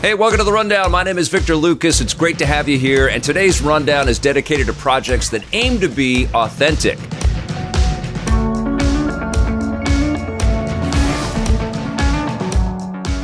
Hey, welcome to The Rundown. My name is Victor Lucas. It's great to have you here, and today's Rundown is dedicated to projects that aim to be authentic.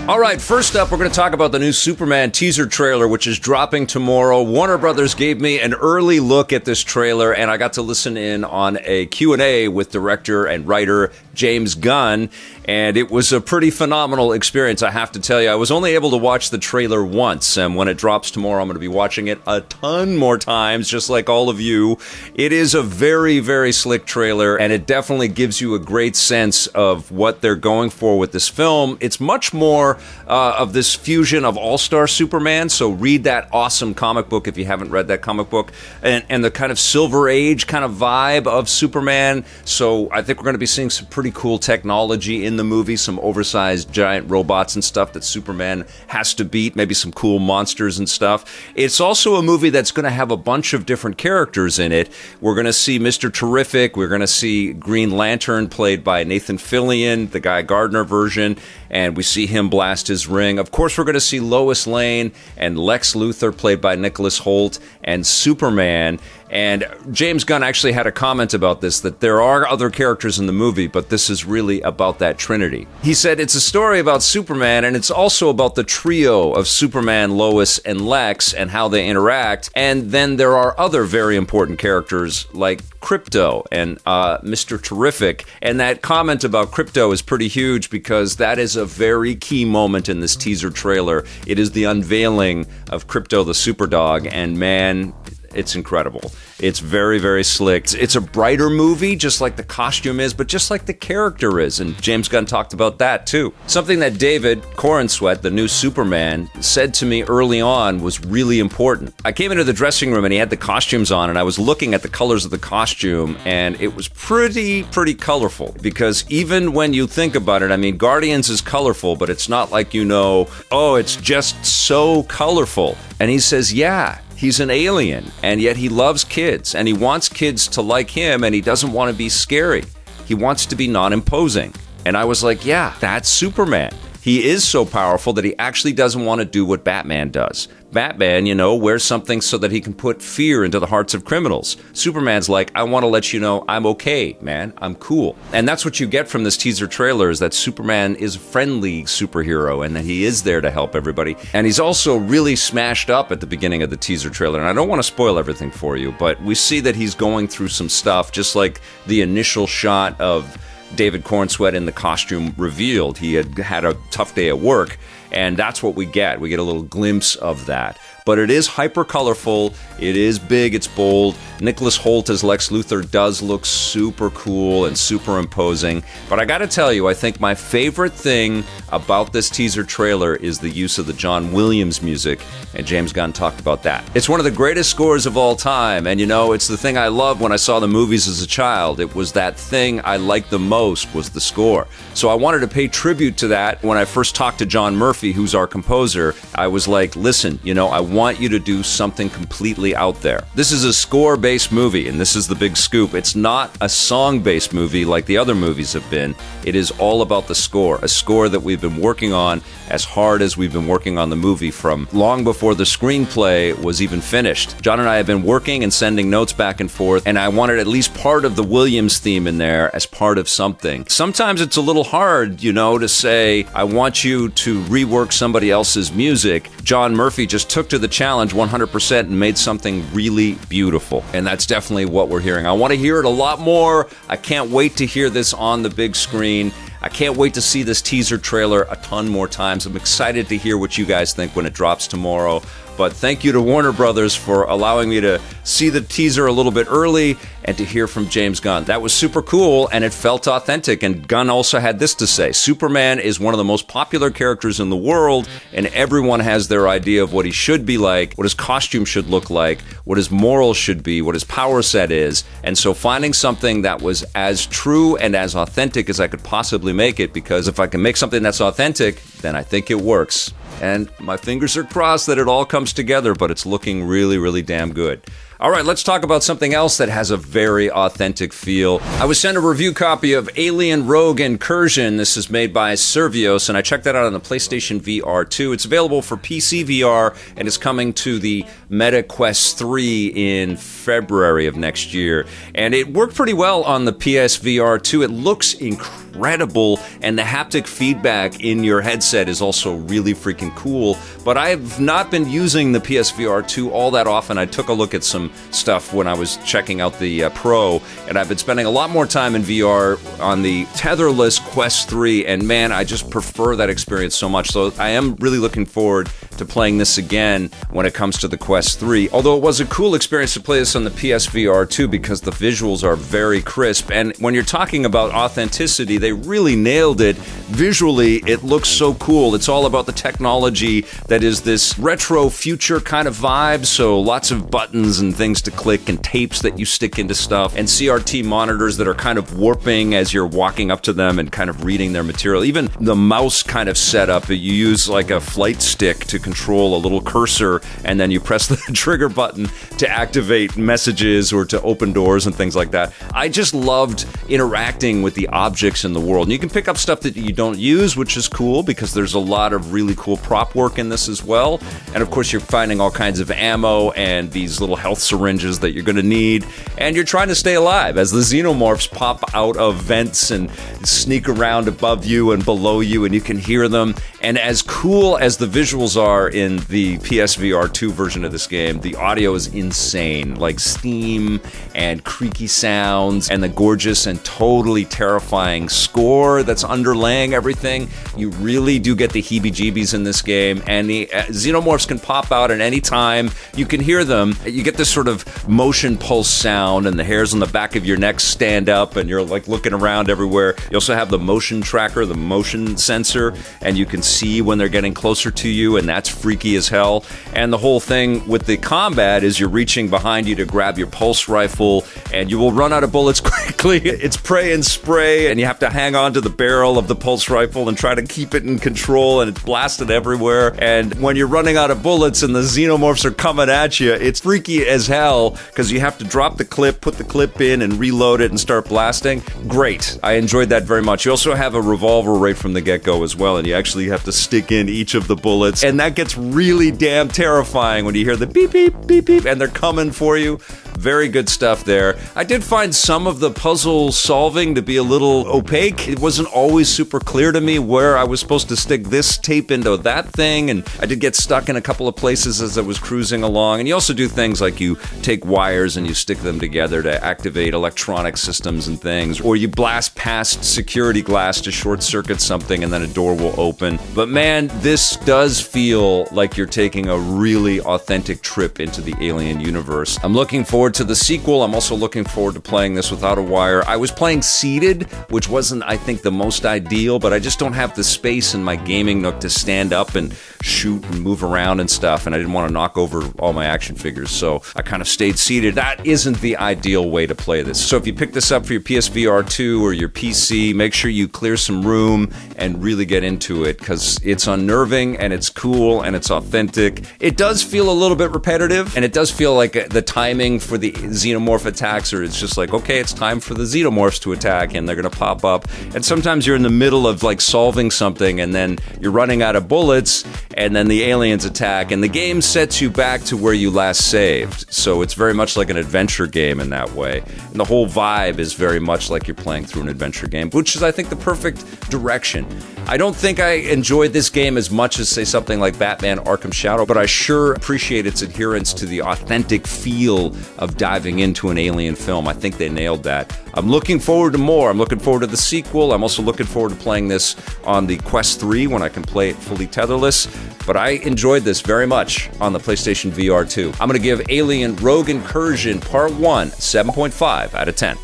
All right, first up, we're going to talk about the new Superman teaser trailer, which is dropping tomorrow. Warner Brothers gave me an early look at this trailer, and I got to listen in on a Q&A with director and writer James Gunn, and it was a pretty phenomenal experience, I have to tell you. I was only able to watch the trailer once, and when it drops tomorrow, I'm going to be watching it a ton more times, just like all of you. It is a very, very slick trailer, and it definitely gives you a great sense of what they're going for with this film. It's much more of this fusion of All-Star Superman, so read that awesome comic book if you haven't read that comic book, and the kind of Silver Age kind of vibe of Superman. So I think we're going to be seeing some pretty cool technology in the movie, some oversized giant robots and stuff that Superman has to beat, maybe some cool monsters and stuff. It's also a movie that's going to have a bunch of different characters in it. We're going to see Mr. Terrific, we're going to see Green Lantern played by Nathan Fillion, the Guy Gardner version, and we see him blast his ring. Of course, we're going to see Lois Lane and Lex Luthor played by Nicholas Hoult and Superman. And James Gunn actually had a comment about this, that there are other characters in the movie, but this is really about that trinity. He said it's a story about Superman, and it's also about the trio of Superman, Lois, and Lex, and how they interact. And then there are other very important characters like Crypto and Mr. Terrific. And that comment about Crypto is pretty huge because that is a very key moment in this teaser trailer. It is the unveiling of Crypto the Superdog, and man, it's incredible. It's very, very slick. It's a brighter movie, just like the costume is, but just like the character is. And James Gunn talked about that, too. Something that David Corenswet, the new Superman, said to me early on was really important. I came into the dressing room and he had the costumes on, and I was looking at the colors of the costume, and it was pretty colorful. Because even when you think about it, I mean, Guardians is colorful, but it's not like, oh, it's just so colorful. And he says, yeah. He's an alien, and yet he loves kids, and he wants kids to like him, and he doesn't want to be scary. He wants to be non-imposing. And I was like, yeah, that's Superman. He is so powerful that he actually doesn't want to do what Batman does. Batman, wears something so that he can put fear into the hearts of criminals. Superman's like, I want to let you know I'm okay, man. I'm cool. And that's what you get from this teaser trailer, is that Superman is a friendly superhero and that he is there to help everybody. And he's also really smashed up at the beginning of the teaser trailer. And I don't want to spoil everything for you, but we see that he's going through some stuff, just like the initial shot of David Corenswet in the costume revealed. He had a tough day at work, and that's what we get. We get a little glimpse of that. But it is hyper colorful, it is big, it's bold. Nicholas Hoult as Lex Luthor does look super cool and super imposing. But I gotta tell you, I think my favorite thing about this teaser trailer is the use of the John Williams music, and James Gunn talked about that. It's one of the greatest scores of all time, and it's the thing I loved when I saw the movies as a child. It was that thing I liked the most, was the score. So I wanted to pay tribute to that. When I first talked to John Murphy, who's our composer, I was like, listen, I want you to do something completely out there. This is a score-based movie, and this is the big scoop. It's not a song-based movie like the other movies have been. It is all about the score, a score that we've been working on as hard as we've been working on the movie from long before the screenplay was even finished. John and I have been working and sending notes back and forth, and I wanted at least part of the Williams theme in there as part of something. Sometimes it's a little hard, to say, I want you to rework somebody else's music. John Murphy just took to the challenge 100% and made something really beautiful. And that's definitely what we're hearing. I want to hear it a lot more. I can't wait to hear this on the big screen. I can't wait to see this teaser trailer a ton more times. I'm excited to hear what you guys think when it drops tomorrow. But thank you to Warner Brothers for allowing me to see the teaser a little bit early and to hear from James Gunn. That was super cool, and it felt authentic. And Gunn also had this to say: Superman is one of the most popular characters in the world, and everyone has their idea of what he should be like, what his costume should look like, what his morals should be, what his power set is. And so finding something that was as true and as authentic as I could possibly make it, because if I can make something that's authentic, then I think it works. and my fingers are crossed that it all comes together, but it's looking really, really damn good. All right, let's talk about something else that has a very authentic feel. I was sent a review copy of Alien Rogue Incursion. This is made by Servios, and I checked that out on the PlayStation VR 2. It's available for PC VR, and is coming to the Meta Quest 3 in February of next year. And it worked pretty well on the PSVR 2. It looks incredible, and the haptic feedback in your headset is also really freaking cool. But I've not been using the PSVR 2 all that often. I took a look at some stuff when I was checking out the Pro, and I've been spending a lot more time in VR on the tetherless Quest 3, and man, I just prefer that experience so much. So I am really looking forward to playing this again when it comes to the Quest 3. Although it was a cool experience to play this on the PSVR 2 because the visuals are very crisp, and when you're talking about authenticity, they really nailed it. Visually, it looks so cool. It's all about the technology that is this retro future kind of vibe, so lots of buttons and things to click and tapes that you stick into stuff and CRT monitors that are kind of warping as you're walking up to them and kind of reading their material. Even the mouse kind of setup, you use like a flight stick to control a little cursor, and then you press the trigger button to activate messages or to open doors and things like that. I just loved interacting with the objects in the world. And you can pick up stuff that you don't use, which is cool because there's a lot of really cool prop work in this as well. And of course, you're finding all kinds of ammo and these little health syringes that you're going to need, and you're trying to stay alive as the xenomorphs pop out of vents and sneak around above you and below you, and you can hear them. And as cool as the visuals are in the PSVR 2 version of this game, the audio is insane, like steam and creaky sounds and the gorgeous and totally terrifying score that's underlaying everything. You really do get the heebie-jeebies in this game, and the xenomorphs can pop out at any time. You can hear them. You get this sort of motion pulse sound, and the hairs on the back of your neck stand up, and you're like looking around everywhere. You also have the motion tracker, the motion sensor, and you can see when they're getting closer to you, and that's freaky as hell. And the whole thing with the combat is you're reaching behind you to grab your pulse rifle, and you will run out of bullets quickly. It's pray and spray, and you have to hang on to the barrel of the pulse rifle and try to keep it in control, and it's blasted everywhere. And when you're running out of bullets and the xenomorphs are coming at you, it's freaky as hell because you have to drop the clip, put the clip in, and reload it and start blasting. Great. I enjoyed that very much. You also have a revolver right from the get-go as well, and you actually have to stick in each of the bullets, and that gets really damn terrifying when you hear the beep, beep, beep, beep, and they're coming for you. Very good stuff there. I did find some of the puzzle solving to be a little opaque. It wasn't always super clear to me where I was supposed to stick this tape into that thing, and I did get stuck in a couple of places as I was cruising along. And you also do things like you take wires and you stick them together to activate electronic systems and things, or you blast past security glass to short circuit something and then a door will open. But man, this does feel like you're taking a really authentic trip into the Alien universe. I'm looking forward to the sequel. I'm also looking forward to playing this without a wire. I was playing seated, which wasn't, I think, the most ideal, but I just don't have the space in my gaming nook to stand up and shoot and move around and stuff, and I didn't want to knock over all my action figures, so I kind of stayed seated. That isn't the ideal way to play this. So if you pick this up for your PSVR 2 or your PC, make sure you clear some room and really get into it, because it's unnerving and it's cool and it's authentic. It does feel a little bit repetitive, and it does feel like the timing for the xenomorph attacks, or it's just like, okay, it's time for the xenomorphs to attack and they're gonna pop up, and sometimes you're in the middle of like solving something and then you're running out of bullets and then the aliens attack, and the game sets you back to where you last saved. So it's very much like an adventure game in that way, and the whole vibe is very much like you're playing through an adventure game, which is, I think, the perfect direction. I don't think I enjoyed this game as much as, say, something like Batman Arkham Shadow, but I sure appreciate its adherence to the authentic feel of diving into an Alien film. I think they nailed that. I'm looking forward to more. I'm looking forward to the sequel. I'm also looking forward to playing this on the Quest 3 when I can play it fully tetherless. But I enjoyed this very much on the PlayStation VR 2. I'm going to give Alien Rogue Incursion Part 1 7.5 out of 10.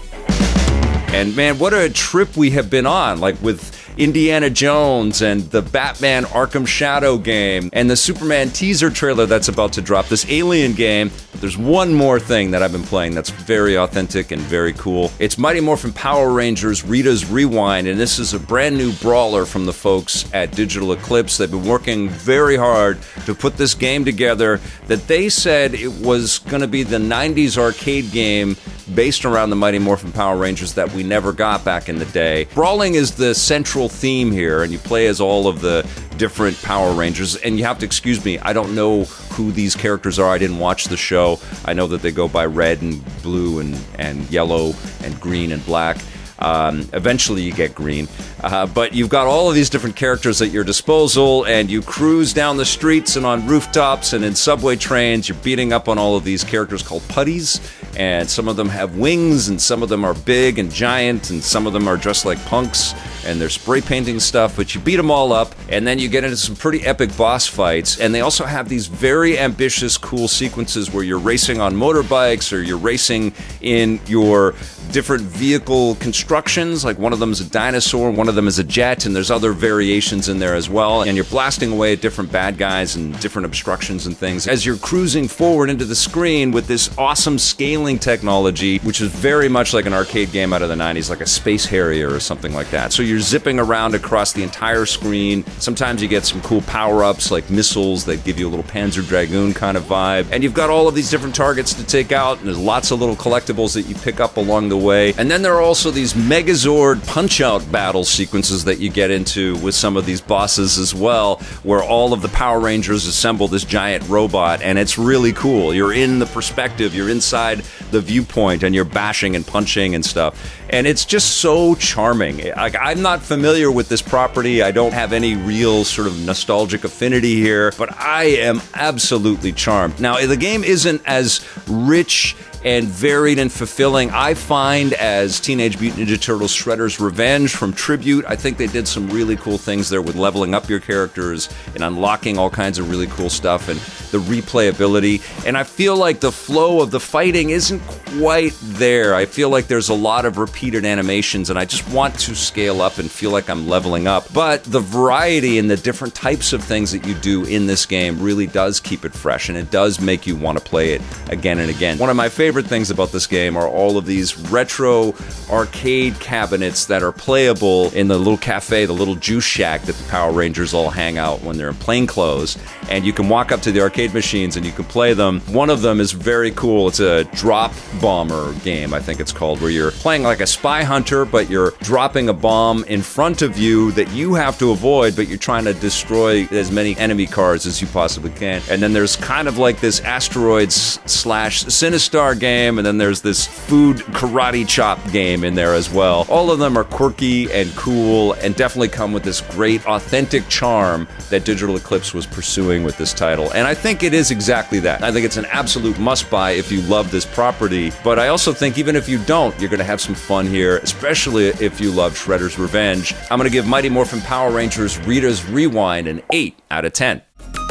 And man, what a trip we have been on, like with Indiana Jones and the Batman Arkham Shadow game and the Superman teaser trailer that's about to drop, this Alien game. But there's one more thing that I've been playing that's very authentic and very cool. It's Mighty Morphin Power Rangers Rita's Rewind, and this is a brand new brawler from the folks at Digital Eclipse. They've been working very hard to put this game together that they said it was going to be the 90s arcade game based around the Mighty Morphin Power Rangers that we never got back in the day. Brawling is the central theme here, and you play as all of the different Power Rangers. And you have to excuse me, I don't know who these characters are. I didn't watch the show. I know that they go by red and blue and yellow and green and black. Eventually you get green. But you've got all of these different characters at your disposal, and you cruise down the streets and on rooftops and in subway trains. You're beating up on all of these characters called putties, and some of them have wings, and some of them are big and giant, and some of them are dressed like punks, and they're spray painting stuff, but you beat them all up, and then you get into some pretty epic boss fights. And they also have these very ambitious, cool sequences where you're racing on motorbikes, or you're racing in your different vehicle constructions, like one of them is a dinosaur, one of them is a jet, and there's other variations in there as well. And you're blasting away at different bad guys and different obstructions and things as you're cruising forward into the screen with this awesome scaling technology, which is very much like an arcade game out of the 90s, like a Space Harrier or something like that. So you're zipping around across the entire screen. Sometimes you get some cool power-ups like missiles that give you a little Panzer Dragoon kind of vibe. And you've got all of these different targets to take out, and there's lots of little collectibles that you pick up along the way. And then there are also these Megazord punch-out battle sequences that you get into with some of these bosses as well, where all of the Power Rangers assemble this giant robot, and it's really cool. You're in the perspective, you're inside the viewpoint, and you're bashing and punching and stuff. And it's just so charming. I'm not familiar with this property. I don't have any real sort of nostalgic affinity here, but I am absolutely charmed. Now, the game isn't as rich and varied and fulfilling, I find, as Teenage Mutant Ninja Turtles Shredder's Revenge from Tribute. I think they did some really cool things there with leveling up your characters and unlocking all kinds of really cool stuff and the replayability. And I feel like the flow of the fighting isn't quite there. I feel like there's a lot of repeated animations, and I just want to scale up and feel like I'm leveling up. But the variety and the different types of things that you do in this game really does keep it fresh, and it does make you want to play it again and again. One of my favorite things about this game are all of these retro arcade cabinets that are playable in the little cafe, the little juice shack that the Power Rangers all hang out when they're in plain clothes. And you can walk up to the arcade machines and you can play them. One of them is very cool. It's a drop bomber game, I think it's called, where you're playing like a spy hunter, but you're dropping a bomb in front of you that you have to avoid, but you're trying to destroy as many enemy cars as you possibly can. And then there's kind of like this asteroids / Sinistar game, and then there's this food karate chop game in there as well. All of them are quirky and cool and definitely come with this great authentic charm that Digital Eclipse was pursuing with this title. And I think it is exactly that. I think it's an absolute must-buy if you love this property, but I also think even if you don't, you're going to have some fun here, especially if you love Shredder's Revenge. I'm going to give Mighty Morphin Power Rangers Rita's Rewind an 8 out of 10.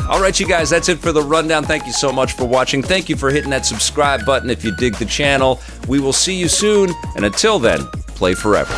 All right, you guys, that's it for the rundown. Thank you so much for watching. Thank you for hitting that subscribe button if you dig the channel. We will see you soon, and until then, play forever.